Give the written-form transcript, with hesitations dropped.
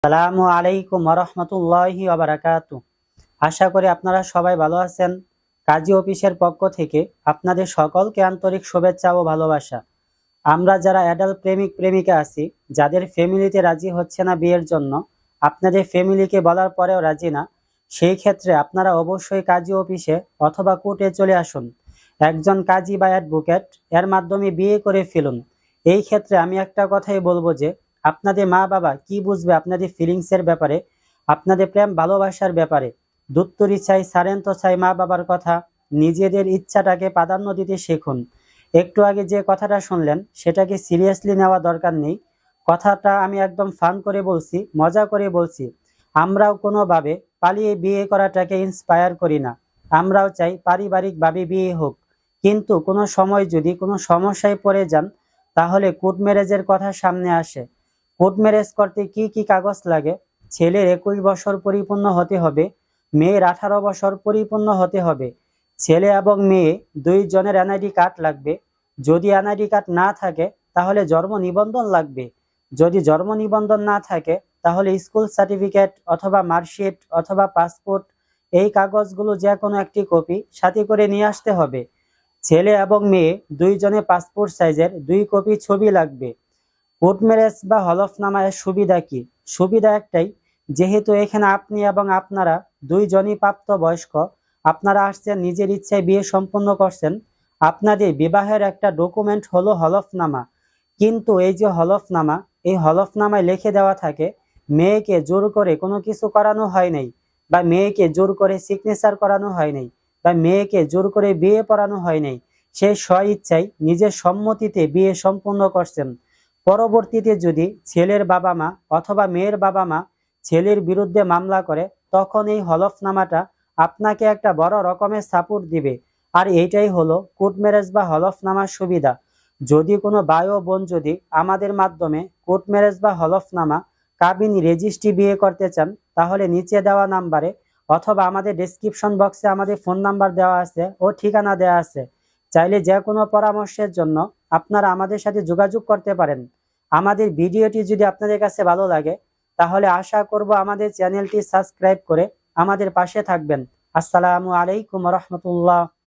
আসসালামু আলাইকুম ওয়া রাহমাতুল্লাহি ওয়া বারাকাতুহু। আশা করি আপনারা সবাই ভালো আছেন। কাজী অফিসের পক্ষ থেকে আপনাদের সকলকে আন্তরিক শুভেচ্ছা ও ভালোবাসা। আমরা যারা অ্যাডাল্ট প্রেমিক প্রেমিকা আছি, যাদের ফ্যামিলিতে রাজি হচ্ছে না বিয়ের জন্য, আপনাদের ফ্যামিলিকে বলার পরেও রাজি না, সেই ক্ষেত্রে আপনারা অবশ্যই কাজী অফিসে অথবা কোর্টে চলে আসুন। একজন কাজী বা অ্যাডভোকেট এর মাধ্যমে বিয়ে করে ফেলুন। এই ক্ষেত্রে আমি একটা কথাই বলবো যে আপনাদের মা বাবা কি বুঝবে আপনাদের ফিলিংসের ব্যাপারে, আপনাদের প্রেম ভালোবাসার ব্যাপারে। দুত্তরি চাই সারেন তো চাই মা বাবার কথা। নিজেদের ইচ্ছাটাকে প্রাধান্য দিতে শিখুন। একটু আগে যে কথাটা শুনলেন সেটাকে সিরিয়াসলি নেওয়া দরকার নেই। কথাটা আমি একদম ফান করে বলছি, মজা করে বলছি। আমরাও কোনোভাবে পালিয়ে বিয়ে করাটাকে ইন্সপায়ার করি না। আমরাও চাই পারিবারিকভাবে বিয়ে হোক। কিন্তু কোনো সময় যদি কোনো সমস্যায় পড়ে যান, তাহলে কোর্ট ম্যারেজের কথা সামনে আসে। কোর্ট ম্যারেজ করতে কি কি কাগজ লাগে? ছেলের 21 বছর পরিপূর্ণ হতে হবে, মেয়ের 18 বছর পরিপূর্ণ হতে হবে। ছেলে এবং মেয়ে দুইজনের এনআইডি কার্ড লাগবে। যদি এনআইডি কার্ড না থাকে তাহলে জন্ম নিবন্ধন লাগবে। যদি জন্ম নিবন্ধন না থাকে তাহলে স্কুল সার্টিফিকেট অথবা মার্কশিট অথবা পাসপোর্ট, এই কাগজগুলো যে কোনো একটি কপি সাথে করে নিয়ে আসতে হবে। ছেলে এবং মেয়ে দুইজনে পাসপোর্ট সাইজের 2 কপি ছবি লাগবে। কোর্ট ম্যারেজ বা হলফনামায় সুবিধা কি? সুবিধা একটাই, যেহেতু এখানে আপনি এবং আপনারা দুইজনই প্রাপ্তবয়স্ক, আপনারা আসছেন নিজের ইচ্ছায় বিয়ে সম্পন্ন করছেন, আপনাদের বিবাহের একটা ডকুমেন্ট হলো হলফনামা। কিন্তু এই যে হলফনামা, এই হলফনামায় লিখে দেওয়া থাকে মেয়েকে জোর করে কোনো কিছু করানো হয় নাই, বা মেয়েকে জোর করে সিগনেচার করানো হয় নাই, বা মেয়েকে জোর করে বিয়ে পড়ানো হয় নাই। সে স্বইচ্ছায় নিজের সম্মতিতে বিয়ে সম্পন্ন করছেন। পরবর্তীতে যদি ছেলের বাবা মা অথবা মেয়ের বাবা মা ছেলের বিরুদ্ধে মামলা করে, তখন এই হলফনামাটা আপনাকে একটা বড় রকমের সাপোর্ট দিবে। আর এইটাই হলো কোর্ট ম্যারেজ বা হলফনামার সুবিধা। যদি কোনো ভাই ও বোন যদি আমাদের মাধ্যমে কোর্ট ম্যারেজ বা হলফনামা কাবিনী রেজিস্ট্রি বিয়ে করতে চান, তাহলে নিচে দেওয়া নাম্বারে অথবা আমাদের ডেসক্রিপশন বক্সে আমাদের ফোন নাম্বার দেওয়া আছে ও ঠিকানা দেওয়া আছে। চাইলে যে কোনো পরামর্শের জন্য আপনারা আমাদের সাথে যোগাযোগ করতে পারেন। আমাদের ভিডিওটি যদি আপনাদের কাছে ভালো লাগে, তাহলে আশা করব আমাদের চ্যানেলটি সাবস্ক্রাইব করে আমাদের পাশে থাকবেন। আসসালামু আলাইকুম ওয়া রাহমাতুল্লাহ।